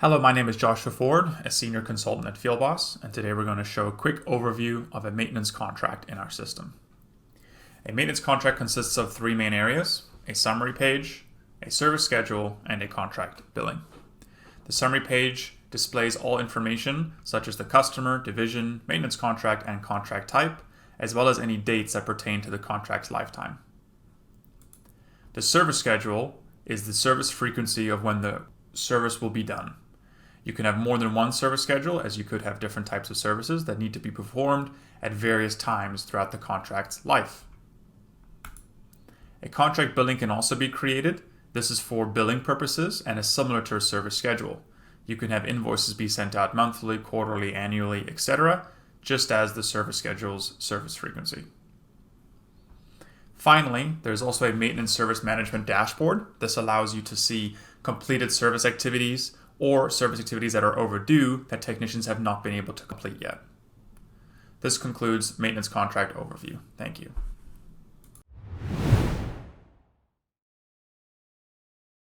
Hello, my name is Joshua Ford, a senior consultant at FIELDBOSS, and today we're going to show a quick overview of a maintenance contract in our system. A maintenance contract consists of three main areas: a summary page, a service schedule, and a contract billing. The summary page displays all information such as the customer, division, maintenance contract, and contract type, as well as any dates that pertain to the contract's lifetime. The service schedule is the service frequency of when the service will be done. You can have more than one service schedule, as you could have different types of services that need to be performed at various times throughout the contract's life. A contract billing can also be created. This is for billing purposes and is similar to a service schedule. You can have invoices be sent out monthly, quarterly, annually, etc., just as the service schedule's service frequency. Finally, there's also a maintenance service management dashboard. This allows you to see completed service activities or service activities that are overdue that technicians have not been able to complete yet. This concludes maintenance contract overview. Thank you.